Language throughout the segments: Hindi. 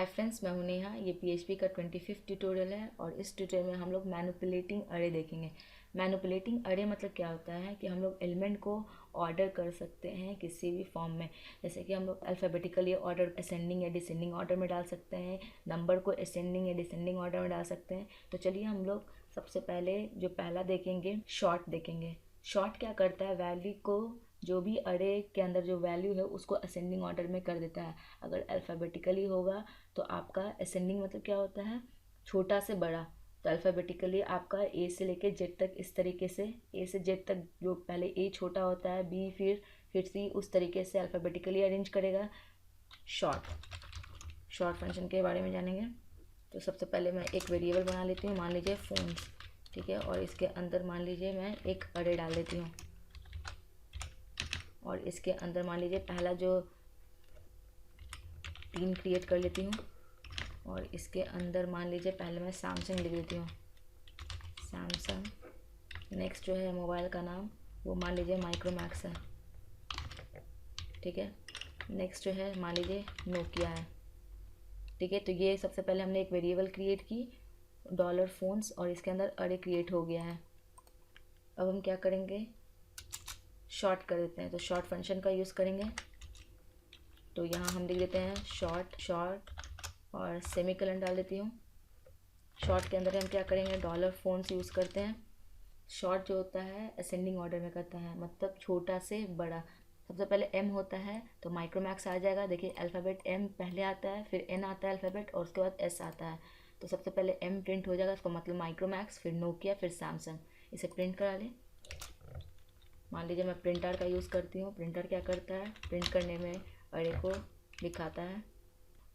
हाय फ्रेंड्स, मैं हूं नेहा। ये पीएचपी का 25th ट्यूटोरियल है और इस ट्यूटोरियल में हम लोग मैनिपुलेटिंग अरे देखेंगे। मैनिपुलेटिंग अरे मतलब क्या होता है कि हम लोग एलिमेंट को ऑर्डर कर सकते हैं किसी भी फॉर्म में। जैसे कि हम लोग अल्फ़ाबेटिकली ऑर्डर असेंडिंग या डिसेंडिंग ऑर्डर में डाल सकते हैं, नंबर को असेंडिंग या डिसेंडिंग ऑर्डर में डाल सकते हैं। तो चलिए हम लोग सबसे पहले जो पहला देखेंगे शॉर्ट देखेंगे। शॉर्ट क्या करता है, वैल्यू को जो भी अरे के अंदर जो वैल्यू है उसको असेंडिंग ऑर्डर में कर देता है। अगर अल्फ़ाबेटिकली होगा तो आपका असेंडिंग मतलब क्या होता है, छोटा से बड़ा। तो अल्फ़ाबेटिकली आपका ए से लेके जेड तक, इस तरीके से ए से जेड तक जो पहले ए छोटा होता है, बी फिर सी, उस तरीके से अल्फ़ाबेटिकली अरेंज करेगा। शॉर्ट फंक्शन के बारे में जानेंगे। तो सबसे पहले मैं एक वेरिएबल बना लेती हूँ, मान लीजिए फोन्स, ठीक है। और इसके अंदर मान लीजिए मैं एक अरे डाल देती हूँ और इसके अंदर मान लीजिए पहला जो 3 क्रिएट कर लेती हूँ और इसके अंदर मान लीजिए पहले मैं सैमसंग लिख देती हूँ, सैमसंग। नेक्स्ट जो है मोबाइल का नाम वो मान लीजिए माइक्रोमैक्स है, ठीक है। नेक्स्ट जो है मान लीजिए नोकिया है, ठीक है। तो ये सबसे पहले हमने एक वेरिएबल क्रिएट की डॉलर फोन्स और इसके अंदर अरे क्रिएट हो गया है। अब हम क्या करेंगे, शॉर्ट कर देते हैं। तो शॉर्ट फंक्शन का यूज़ करेंगे। तो यहाँ हम लिख देते हैं शॉर्ट और सेमीकोलन डाल देती हूँ। शॉर्ट के अंदर हम क्या करेंगे, डॉलर फोन्स यूज़ करते हैं। शॉर्ट जो होता है असेंडिंग ऑर्डर में करता है, मतलब छोटा से बड़ा। सबसे पहले एम होता है तो माइक्रोमैक्स आ जाएगा। देखिए अल्फ़ाबेट एम पहले आता है, फिर एन आता है अल्फ़ाबेट, और उसके बाद एस आता है। तो सबसे पहले एम प्रिंट हो जाएगा, उसका मतलब माइक्रोमैक्स, फिर नोकिया, फिर सैमसंग। इसे प्रिंट करा लें। मान लीजिए मैं प्रिंटर का यूज़ करती हूँ। प्रिंटर क्या करता है, प्रिंट करने में अरे को दिखाता है।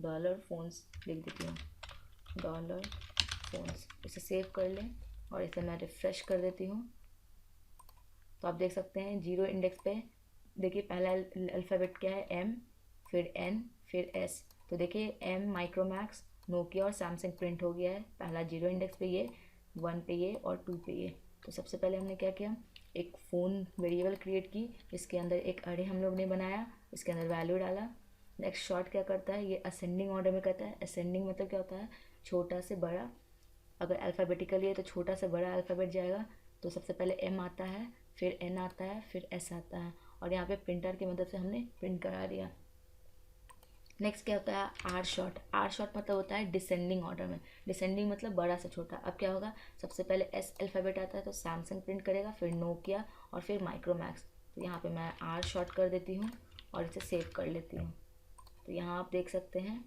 डॉलर फोन्स लिख देती हूँ, डॉलर फोन्स। इसे सेव कर लें और इसे मैं रिफ़्रेश कर देती हूँ। तो आप देख सकते हैं जीरो इंडेक्स पे देखिए पहला अल्फ़ाबेट क्या है, एम, फिर एन, फिर एस। तो देखिए एम, माइक्रोमैक्स, नोकिया और सैमसंग प्रिंट हो गया है। पहला जीरो इंडेक्स पे ये, 1 पे ये और 2 पे ये। तो सबसे पहले हमने क्या किया, एक फ़ोन वेरिएबल क्रिएट की, इसके अंदर एक अरे हम लोग ने बनाया, इसके अंदर वैल्यू डाला। नेक्स्ट शॉर्ट क्या करता है, ये असेंडिंग ऑर्डर में करता है। असेंडिंग मतलब क्या होता है, छोटा से बड़ा। अगर अल्फ़ाबेटिकली है तो छोटा से बड़ा अल्फ़ाबेट जाएगा। तो सबसे पहले एम आता है, फिर एन आता है, फिर एस आता है, और यहाँ पे प्रिंटर की मदद से हमने प्रिंट करा दिया। नेक्स्ट क्या होता है, आर शॉर्ट। आर शॉर्ट मतलब होता है डिसेंडिंग ऑर्डर में। डिसेंडिंग मतलब बड़ा से छोटा। अब क्या होगा, सबसे पहले एस अल्फ़ाबेट आता है तो सैमसंग प्रिंट करेगा, फिर नोकिया और फिर माइक्रोमैक्स। तो यहाँ पे मैं आर शॉर्ट कर देती हूँ और इसे सेव कर लेती हूँ। तो यहाँ आप देख सकते हैं,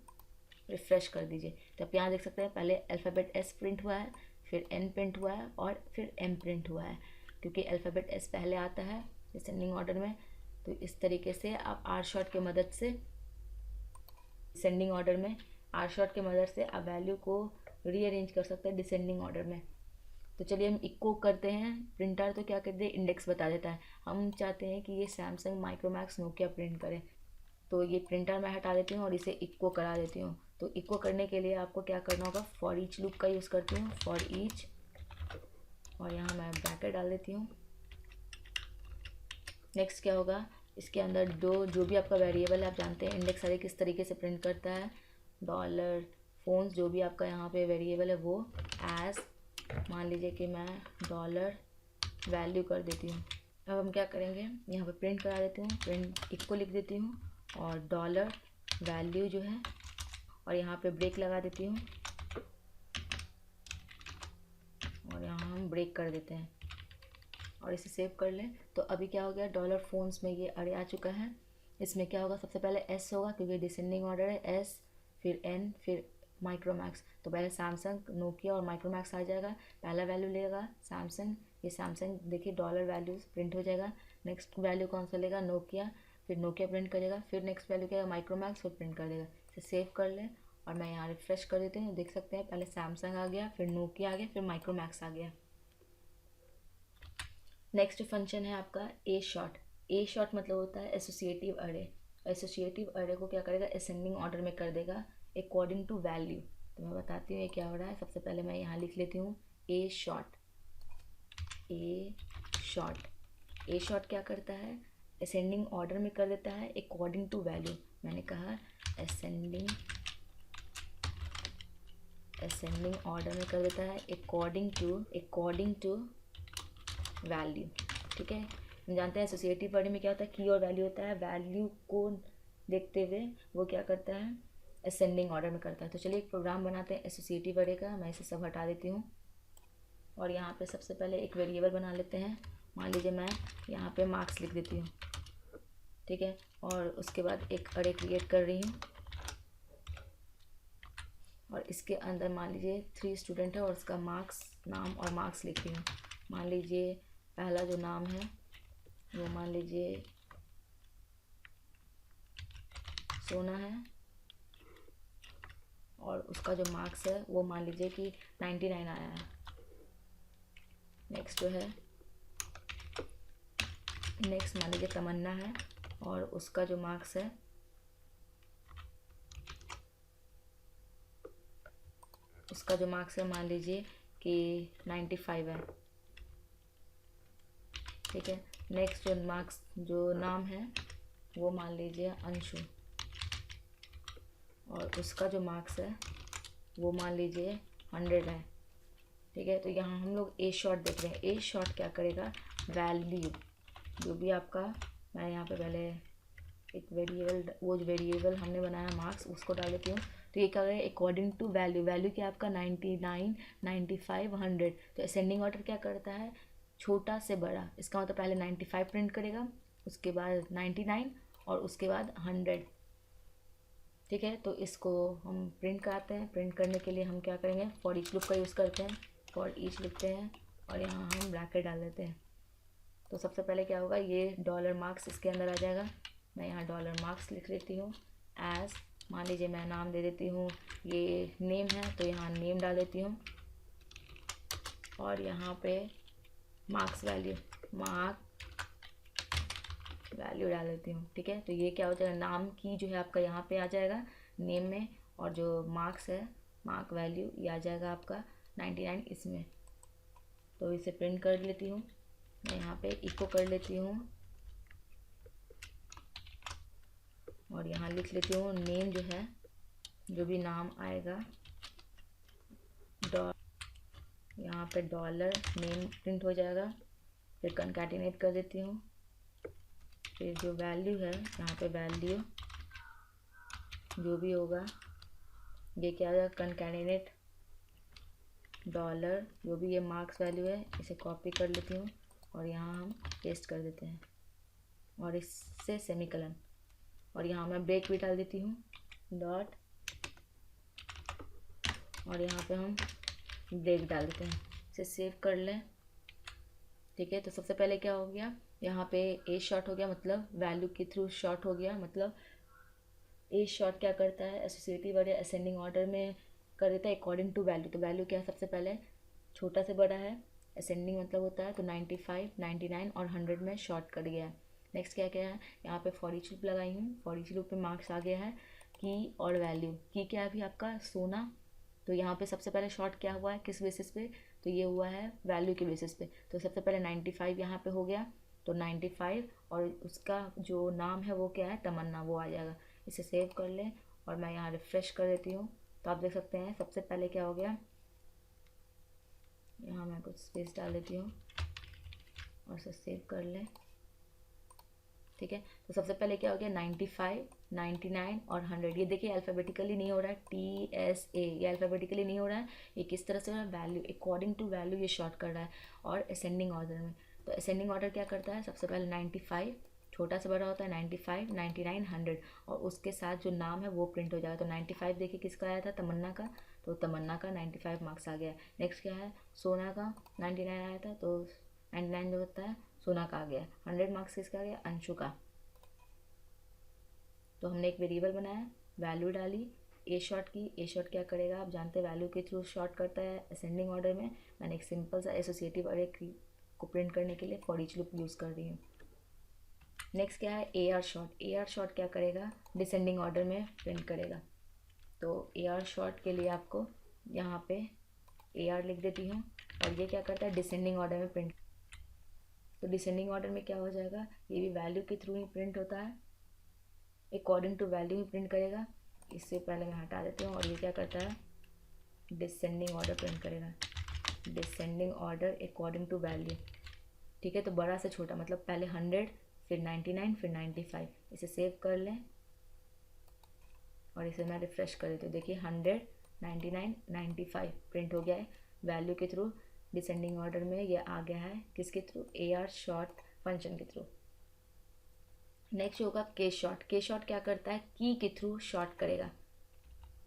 रिफ़्रेश कर दीजिए। तो आप यहाँ देख सकते हैं पहले अल्फ़ाबेट एस प्रिंट हुआ है, फिर एन प्रिंट हुआ है और फिर एम प्रिंट हुआ है, क्योंकि अल्फ़ाबेट एस पहले आता है डिसेंडिंग ऑर्डर में। तो इस तरीके से आप आर शॉर्ट की मदद से डिसेंडिंग ऑर्डर में, आर शॉर्ट की मदद से आप वैल्यू को रीअरेंज कर सकते हैं डिसेंडिंग ऑर्डर में। तो चलिए हम इक्को करते हैं। प्रिंटर तो क्या करते हैं, इंडेक्स बता देता है। हम चाहते हैं कि ये सैमसंग, माइक्रोमैक्स, नोकिया प्रिंट करे। तो ये प्रिंटर मैं हटा देती हूँ और इसे इक्को करा देती हूँ। तो इक्को करने के लिए आपको क्या करना होगा, फॉर ईच लूप का यूज़ करती हूँ, फॉर ईच, और यहाँ मैं ब्रैकेट डाल देती हूँ। नेक्स्ट क्या होगा, इसके अंदर दो जो भी आपका वेरिएबल है, आप जानते हैं इंडेक्स अरे किस तरीके से प्रिंट करता है। डॉलर फोन्स जो भी आपका यहाँ पे वेरिएबल है वो एज, मान लीजिए कि मैं डॉलर वैल्यू कर देती हूँ। अब हम क्या करेंगे, यहाँ पे प्रिंट करा देती हूँ, प्रिंट इक्को लिख देती हूँ और डॉलर वैल्यू जो है, और यहाँ पे ब्रेक लगा देती हूँ और यहाँ हम ब्रेक कर देते हैं और इसे सेव कर लें। तो अभी क्या हो गया, डॉलर फोन्स में ये अरे आ चुका है। इसमें क्या होगा, सबसे पहले एस होगा क्योंकि डिसेंडिंग ऑर्डर है, एस, फिर एन, फिर माइक्रोमैक्स। तो पहले सैमसंग, नोकिया और माइक्रोमैक्स आ जाएगा। पहला वैल्यू लेगा सैमसंग, ये सैमसंग देखिए डॉलर वैल्यूज प्रिंट हो जाएगा। नेक्स्ट वैल्यू कौन सा लेगा, नोकिया, फिर नोकिया प्रिंट करेगा, फिर नेक्स्ट वैल्यू क्या है, माइक्रोमैक्स, फिर प्रिंट कर देगा। इसे सेव कर लें और मैं यहाँ रिफ्रेश कर देती हूँ। देख सकते हैं पहले सैमसंग आ गया, फिर नोकिया आ गया, फिर माइक्रोमैक्स आ गया। नेक्स्ट फंक्शन है आपका ए शॉर्ट। ए शॉर्ट मतलब होता है एसोसिएटिव अरे। एसोसिएटिव अरे को क्या करेगा, असेंडिंग ऑर्डर में कर देगा अकॉर्डिंग टू वैल्यू। तो मैं बताती हूँ ये क्या हो रहा है। सबसे पहले मैं यहाँ लिख लेती हूँ ए शॉर्ट। ए शॉर्ट, ए शॉर्ट क्या करता है, असेंडिंग ऑर्डर में कर देता है अकॉर्डिंग टू वैल्यू। मैंने कहा असेंडिंग असेंडिंग ऑर्डर में कर देता है अकॉर्डिंग टू वैल्यू। ठीक है, हम जानते हैं एसोसिएटिव वर्ड में क्या होता है, की और वैल्यू होता है, वैल्यू को देखते हुए वो क्या करता है, असेंडिंग ऑर्डर में करता है। तो चलिए एक प्रोग्राम बनाते हैं एसोसिएटिव वर्ड का। मैं इसे सब हटा देती हूँ और यहाँ पे सबसे पहले एक वेरिएबल बना लेते हैं। मान लीजिए मैं यहाँ पे मार्क्स लिख देती हूँ। ठीक है, और उसके बाद एक अरे क्रिएट कर रही हूँ और इसके अंदर मान लीजिए 3 स्टूडेंट है और उसका मार्क्स, नाम और मार्क्स लिख रही हूँ। मान लीजिए पहला जो नाम है वो मान लीजिए सोना है और उसका जो मार्क्स है वो मान लीजिए कि 99 आया है। नेक्स्ट मान लीजिए तमन्ना है और उसका जो मार्क्स है मान लीजिए कि 95 है। ठीक है, नेक्स्ट जो नाम है वो मान लीजिए अंशु और उसका जो मार्क्स है वो मान लीजिए 100 है। ठीक है, तो यहाँ हम लोग ए शॉर्ट देख रहे हैं। ए शॉर्ट क्या करेगा, वैल्यू जो भी आपका, मैं यहाँ पे पहले एक वेरिएबल हमने बनाया मार्क्स उसको डाल देती हूँ। तो ये क्या करेगा, अकॉर्डिंग टू वैल्यू क्या आपका 99, 95, 100। तो असेंडिंग ऑर्डर क्या करता है, छोटा से बड़ा। इसका मतलब पहले 95 प्रिंट करेगा, उसके बाद 99 और उसके बाद 100। ठीक है, तो इसको हम प्रिंट कराते हैं। प्रिंट करने के लिए हम क्या करेंगे, फॉर ईच लूप का यूज़ करते हैं। फॉर ईच लिखते हैं और यहाँ हम ब्रैकेट डाल देते हैं। तो सबसे पहले क्या होगा, ये $मार्क्स इसके अंदर आ जाएगा। मैं यहाँ $मार्क्स लिख लेती हूँ एज, मान लीजिए मैं नाम दे देती हूँ, ये नेम है तो यहाँ नेम डाल देती हूँ और यहाँ पे मार्क्स वैल्यू डाल देती हूँ। ठीक है, तो ये क्या हो जाएगा, नाम की जो है आपका यहाँ पे आ जाएगा नेम में, और जो मार्क्स है मार्क वैल्यू ये आ जाएगा आपका 99 इसमें। तो इसे प्रिंट कर लेती हूँ। मैं यहाँ पे इको कर लेती हूँ और यहाँ लिख लेती हूँ नेम जो है, जो भी नाम आएगा यहाँ पे $नेम प्रिंट हो जाएगा। फिर कंकैटिनेट कर देती हूँ। फिर जो वैल्यू है यहाँ पे वैल्यू जो भी होगा ये क्या होगा, कंकैटिनेट डॉलर जो भी ये मार्क्स वैल्यू है इसे कॉपी कर लेती हूँ और यहाँ हम पेस्ट कर देते हैं और इससे सेमीकोलन, और यहाँ मैं ब्रेक भी डाल देती हूँ डॉट, और यहाँ पे हम ब्रेक डाल देते हैं। इसे सेव कर लें। ठीक है, तो सबसे पहले क्या हो गया, यहाँ पे ए शॉर्ट हो गया, मतलब वैल्यू के थ्रू शॉर्ट हो गया। मतलब ए शॉर्ट क्या करता है, एसोसिएटिव वर्ड असेंडिंग ऑर्डर में कर देता है अकॉर्डिंग टू वैल्यू। तो वैल्यू क्या है, सबसे पहले छोटा से बड़ा है, असेंडिंग मतलब होता है, तो 95, 99 और 100 में शॉर्ट कर गया है। नेक्स्ट क्या क्या है, यहाँ पे फॉर ईच लूप लगाई हूँ। फॉर ईच लूप पे मार्क्स आ गया है, की और वैल्यू। की क्या है अभी आपका सोना, तो यहाँ पे सबसे पहले शॉर्ट क्या हुआ है, किस बेसिस पे, तो ये हुआ है वैल्यू के बेसिस पे। तो सबसे पहले 95 यहाँ पे हो गया, तो 95 और उसका जो नाम है वो क्या है, तमन्ना, वो आ जाएगा। इसे सेव कर लें और मैं यहाँ रिफ़्रेश कर देती हूँ। तो आप देख सकते हैं सबसे पहले क्या हो गया, यहाँ मैं कुछ स्पेस डाल देती हूँ और इसे सेव कर लें। ठीक है, तो सबसे पहले क्या हो गया, 95, 99 और 100। ये देखिए अल्फ़ाबेटिकली नहीं हो रहा है, TSA, ये अल्फ़ाबेटिकली नहीं हो रहा है। ये किस तरह से हो रहा है, वैल्यू, अकॉर्डिंग टू वैल्यू ये शॉर्ट कर रहा है और असेंडिंग ऑर्डर में। तो असेंडिंग ऑर्डर क्या करता है, सबसे पहले 95 छोटा से बड़ा होता है, 95, 99, 100 और उसके साथ जो नाम है वो प्रिंट हो जाएगा। तो 95 देखिए किसका आया था, तमन्ना का, तो तमन्ना का 95 मार्क्स आ गया। नेक्स्ट क्या है, सोना का 99 आया था, तो 99 जो होता है सोना का आ गया। 100 मार्क्स किसका आ गया, अंशु का। तो हमने एक वेरिएबल बनाया, वैल्यू डाली, ए शॉर्ट की। ए शॉर्ट क्या करेगा, आप जानते हैं वैल्यू के थ्रू शॉर्ट करता है असेंडिंग ऑर्डर में। मैंने एक सिंपल सा एसोसिएटिव अरे को प्रिंट करने के लिए फॉर ईच लूप यूज़ कर रही हूँ। नेक्स्ट क्या है, ए आर शॉर्ट। ए आर शॉर्ट क्या करेगा, डिसेंडिंग ऑर्डर में प्रिंट करेगा। तो ए आर शॉर्ट के लिए आपको यहाँ पे ए आर लिख देती हूँ और ये क्या करता है, डिसेंडिंग ऑर्डर में प्रिंट। तो डिसेंडिंग ऑर्डर में क्या हो जाएगा, ये भी वैल्यू के थ्रू ही प्रिंट होता है, अकॉर्डिंग टू वैल्यू ही प्रिंट करेगा। इससे पहले मैं हटा देती हूँ और ये क्या करता है, डिसेंडिंग ऑर्डर प्रिंट करेगा, descending order according to value. ठीक है, तो बड़ा से छोटा मतलब पहले 100, फिर 99, फिर 95। इसे सेव कर लें और इसे मैं रिफ़्रेश कर देती हूँ। देखिए 100, 99, 95 प्रिंट हो गया है वैल्यू के थ्रू। डिसेंडिंग ऑर्डर में ये आ गया है किसके थ्रू, AR शॉर्ट फंक्शन के थ्रू। नेक्स्ट होगा के शॉर्ट। के शॉर्ट क्या करता है, की के थ्रू शॉर्ट करेगा,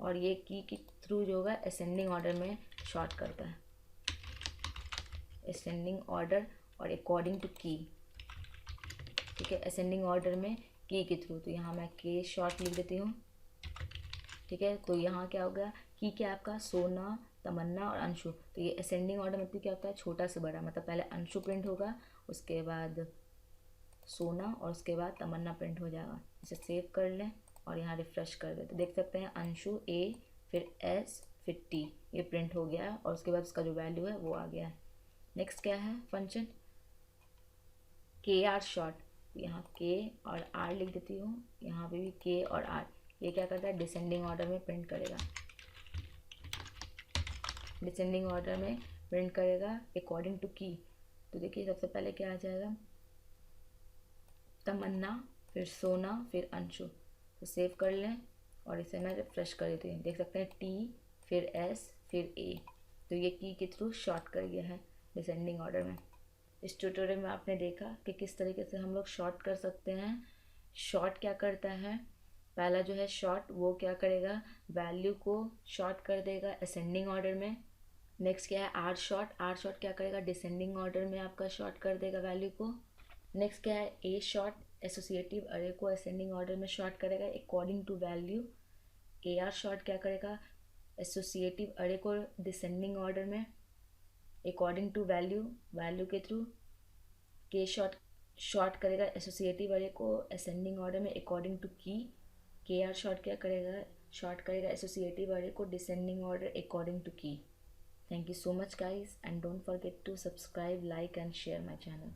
और ये की के थ्रू जो होगा असेंडिंग ऑर्डर में शॉर्ट करता है, असेंडिंग ऑर्डर और अकॉर्डिंग टू की। ठीक है, असेंडिंग ऑर्डर में की के थ्रू, तो यहाँ मैं के शॉर्ट लिख देती हूँ। ठीक है, तो यहाँ क्या हो गया, की क्या आपका, सोना, तमन्ना और अंशु। तो ये असेंडिंग ऑर्डर मतलब क्या होता है, छोटा से बड़ा, मतलब पहले अंशु प्रिंट होगा, उसके बाद सोना और उसके बाद तमन्ना प्रिंट हो जाएगा। इसे सेव कर लें और यहाँ रिफ़्रेश कर दें, तो देख सकते हैं अंशु A, फिर S, फिर T, ये प्रिंट हो गया है और उसके बाद उसका जो वैल्यू है वो आ गया है। नेक्स्ट क्या है फंक्शन, KR शॉर्ट। यहाँ K और R लिख देती हूँ, यहाँ पे भी K और R। ये क्या करता है, डिसेंडिंग ऑर्डर में प्रिंट करेगा, डिसेंडिंग ऑर्डर में प्रिंट करेगा अकॉर्डिंग टू की। तो देखिए सबसे पहले क्या आ जाएगा, तमन्ना, फिर सोना, फिर अंशु। तो सेव कर लें और इसे मैं रिफ्रेश कर देती हूँ। देख सकते हैं T, फिर S, फिर A। तो ये की के थ्रू शॉर्ट कर गया है डिसेंडिंग ऑर्डर में। इस ट्यूटोरियल में आपने देखा कि किस तरीके से हम लोग शॉर्ट कर सकते हैं। शॉर्ट क्या करता है, पहला जो है शॉर्ट वो क्या करेगा, वैल्यू को शॉर्ट कर देगा असेंडिंग ऑर्डर में। नेक्स्ट क्या है आर शॉर्ट, आर शॉर्ट क्या करेगा, डिसेंडिंग ऑर्डर में आपका शॉर्ट कर देगा वैल्यू को। नेक्स्ट क्या है ए शॉर्ट, एसोसिएटिव अरे को असेंडिंग ऑर्डर में शॉर्ट करेगा according to value. A R sort क्या करेगा, एसोसिएटिव अरे को डिसेंडिंग ऑर्डर में अकॉर्डिंग टू वैल्यू, वैल्यू के थ्रू। के शॉर्ट शॉर्ट करेगा एसोसिएटिव अरे को असेंडिंग ऑर्डर में अकॉर्डिंग टू की। के आर शॉर्ट क्या करेगा, शॉर्ट करेगा एसोसिएटिव अरे को डिसेंडिंग ऑर्डर अकॉर्डिंग टू की। Thank you so much guys, and don't forget to subscribe, like and share my channel.